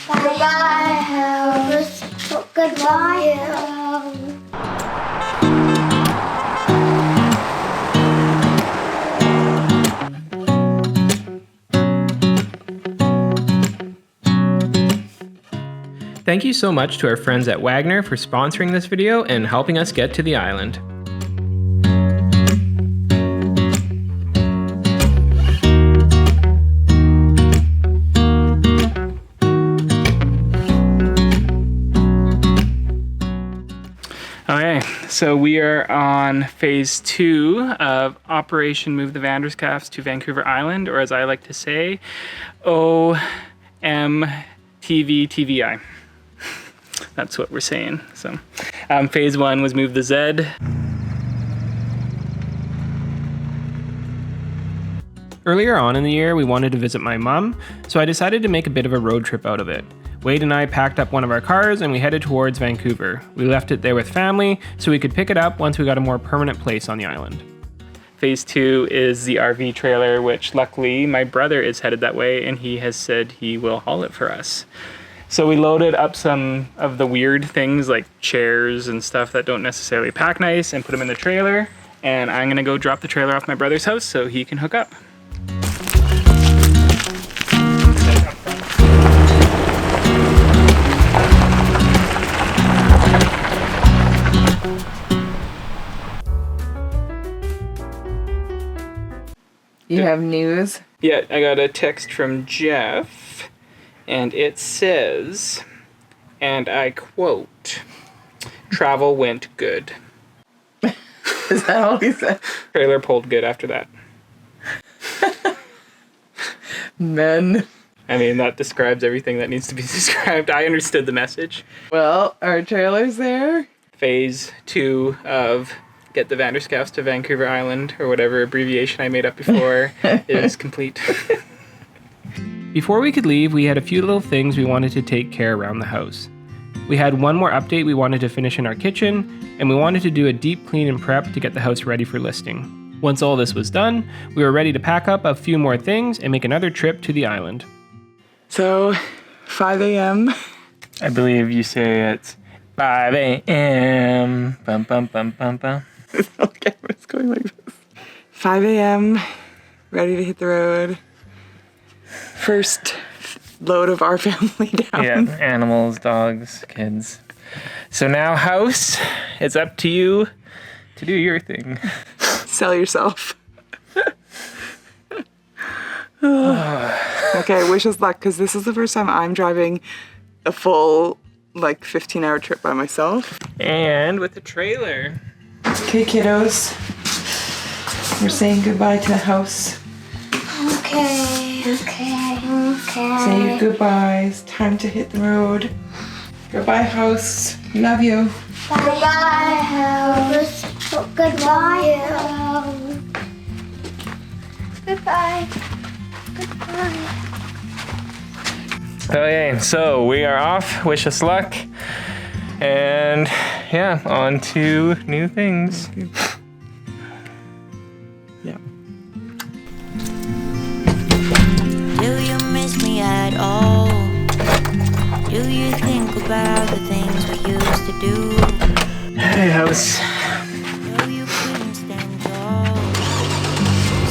Goodbye, house. Goodbye, house. Thank you so much to our friends at Wagner for sponsoring this video and helping us get to the island. Okay, so we are on phase 2 of Operation Move the Vanderscafts to Vancouver Island, or as I like to say, OMTVTVI. That's what we're saying. So, phase 1 was move the Z. Earlier on in the year, we wanted to visit my mom, so I decided to make a bit of a road trip out of it. Wade and I packed up one of our cars and we headed towards Vancouver. We left it there with family so we could pick it up once we got a more permanent place on the island. Phase 2 is the RV trailer, which luckily my brother is headed that way and he has said he will haul it for us. So we loaded up some of the weird things like chairs and stuff that don't necessarily pack nice and put them in the trailer. And I'm gonna go drop the trailer off my brother's house so he can hook up. You have news? Yeah, I got a text from Jeff, and it says, and I quote, "Travel went good." Is that all he said? Trailer pulled good after that. Men. I mean, that describes everything that needs to be described. I understood the message. Well, our trailer's there. Phase 2 of Get the Vanderscafts to Vancouver Island, or whatever abbreviation I made up before, is complete. Before we could leave, we had a few little things we wanted to take care around the house. We had one more update we wanted to finish in our kitchen, and we wanted to do a deep clean and prep to get the house ready for listing. Once all this was done, we were ready to pack up a few more things and make another trip to the island. So, 5 a.m. I believe you say it's 5 a.m. Bum, bum, bum, bum, bum. Okay, it's going like this. 5 a.m. Ready to hit the road. First load of our family down. Yeah, animals, dogs, kids. So now, house, it's up to you to do your thing. Sell yourself. Okay, wish us luck, because this is the first time I'm driving a full, 15-hour trip by myself. And with the trailer. Okay, kiddos. We're saying goodbye to the house. Okay. Say your goodbyes. Time to hit the road. Goodbye, house. Love you. Goodbye, house. Goodbye, house. Goodbye. Okay, so we are off. Wish us luck. And yeah, on to new things. Yeah. Do you miss me at all? Do you think about the things we used to do? Hey, house. No, you couldn't stand tall.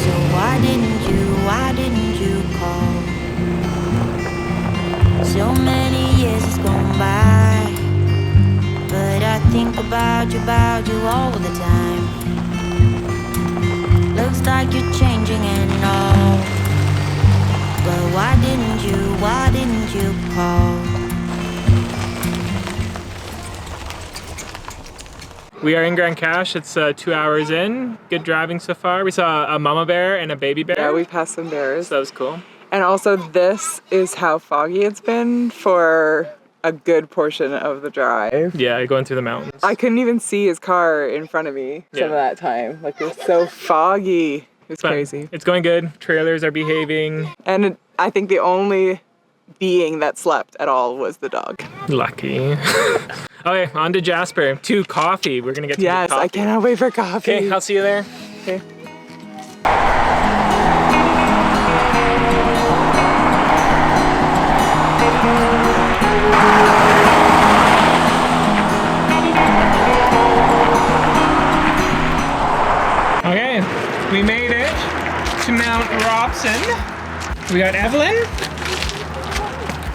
So why didn't you call? So many years has gone by, but I think about you all the time. Looks like you're changing and all, but why didn't you call? We are in Grand Cache. It's 2 hours in. Good driving so far. We saw a mama bear and a baby bear. Yeah, we passed some bears. So that was cool. And also, this is how foggy it's been for a good portion of the drive. Yeah, going through the mountains. I couldn't even see his car in front of me some of that time. It was so foggy. It's crazy. It's going good. Trailers are behaving. And I think the only being that slept at all was the dog. Lucky. Okay, on to Jasper. To coffee. We're gonna get to Yes, coffee. I cannot wait for coffee. Okay, I'll see you there. Okay. Thompson. We got Evelyn.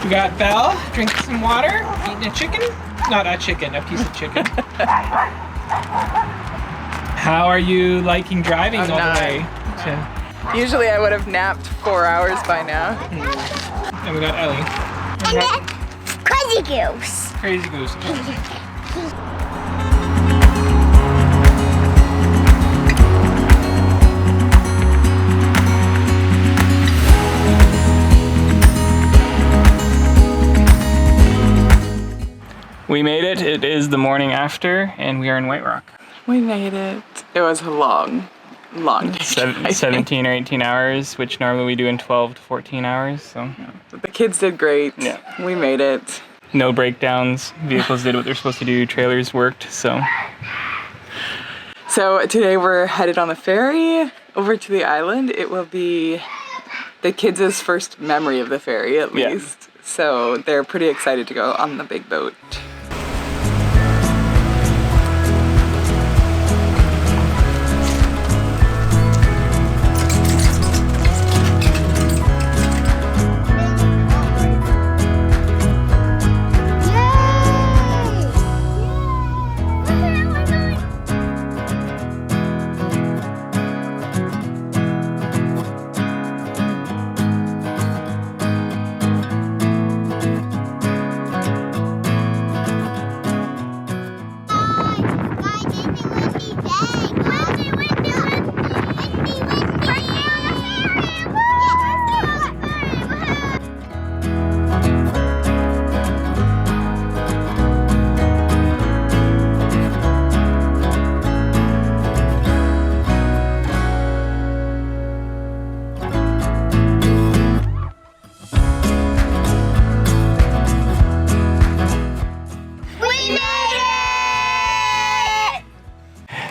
We got Belle drinking some water, eating a chicken. Not a chicken, a piece of chicken. How are you liking driving all the way? Usually I would have napped 4 hours by now. And we got Ellie. And then Crazy Goose. Crazy Goose. We made it. It is the morning after, and we are in White Rock. We made it. It was a long day. 17 or 18 hours, which normally we do in 12 to 14 hours. So But the kids did great. Yeah. We made it. no breakdowns. Vehicles did what they're supposed to do. Trailers worked. So today we're headed on the ferry over to the island. It will be the kids' first memory of the ferry, at Yeah. least. So they're pretty excited to go on the big boat.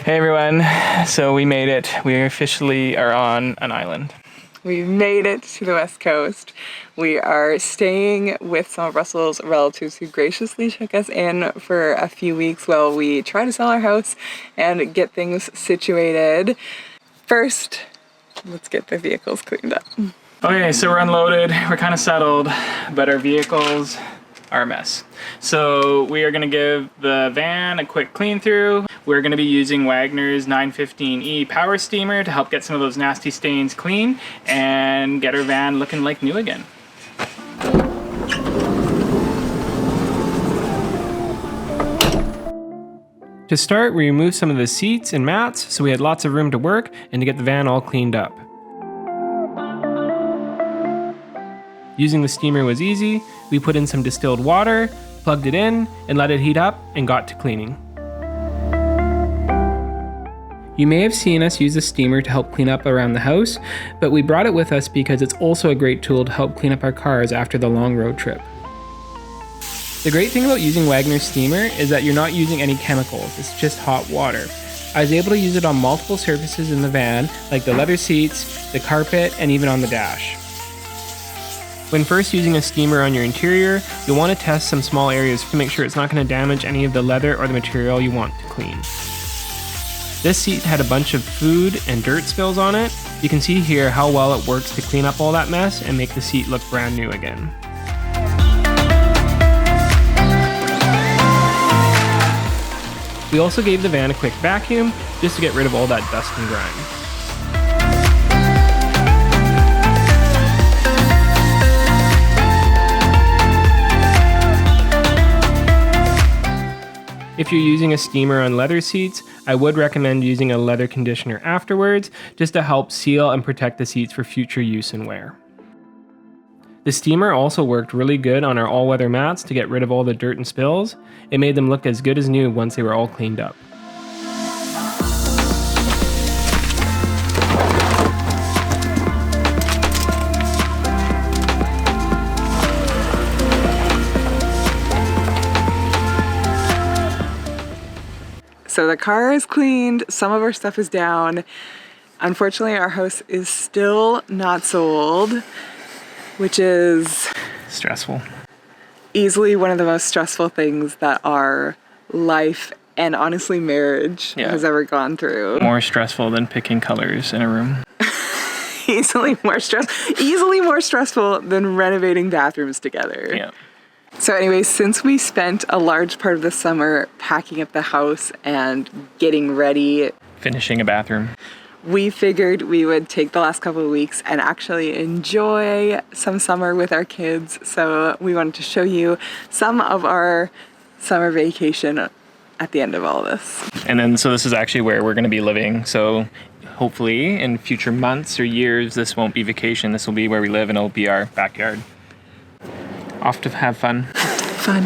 hey everyone, so we made it. We officially are on an island. We made it to the West Coast. We are staying with some of Russell's relatives who graciously took us in for a few weeks while we try to sell our house and get things situated. First, let's get the vehicles cleaned up. Okay, so we're unloaded, we're kind of settled, but our vehicles are a mess. So we are gonna give the van a quick clean through. We're gonna be using Wagner's 915E power steamer to help get some of those nasty stains clean and get our van looking like new again. To start, we removed some of the seats and mats so we had lots of room to work and to get the van all cleaned up. Using the steamer was easy. We put in some distilled water, plugged it in, and let it heat up and got to cleaning. You may have seen us use the steamer to help clean up around the house, but we brought it with us because it's also a great tool to help clean up our cars after the long road trip. The great thing about using Wagner's steamer is that you're not using any chemicals, it's just hot water. I was able to use it on multiple surfaces in the van, like the leather seats, the carpet, and even on the dash. When first using a steamer on your interior, you'll want to test some small areas to make sure it's not going to damage any of the leather or the material you want to clean. This seat had a bunch of food and dirt spills on it. You can see here how well it works to clean up all that mess and make the seat look brand new again. We also gave the van a quick vacuum just to get rid of all that dust and grime. If you're using a steamer on leather seats, I would recommend using a leather conditioner afterwards, just to help seal and protect the seats for future use and wear. The steamer also worked really good on our all-weather mats to get rid of all the dirt and spills. It made them look as good as new once they were all cleaned up. So the car is cleaned, some of our stuff is down. Unfortunately, our house is still not sold, which is Stressful. easily one of the most stressful things that our life and honestly marriage Yeah. has ever gone through. More stressful than picking colors in a room. easily more stressful than renovating bathrooms together. Yeah. So anyway, since we spent a large part of the summer packing up the house and getting ready, Finishing a bathroom. we figured we would take the last couple of weeks and actually enjoy some summer with our kids. So we wanted to show you some of our summer vacation at the end of all this. And then, so this is actually where we're going to be living. So hopefully in future months or years, this won't be vacation. This will be where we live and it'll be our backyard. Off to have fun. Fun.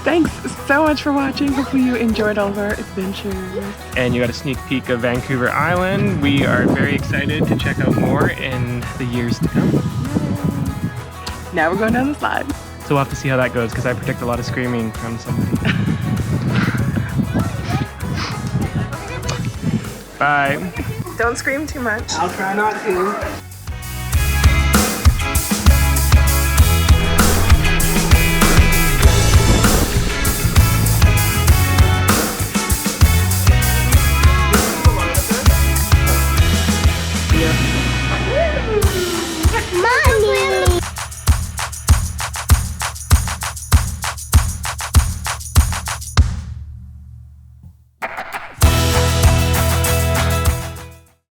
Thanks so much for watching. Hopefully you enjoyed all of our adventures. And you got a sneak peek of Vancouver Island. We are very excited to check out more in the years to come. Now we're going down the slide. So we'll have to see how that goes because I predict a lot of screaming from somebody. Bye. Don't scream too much. I'll try not to.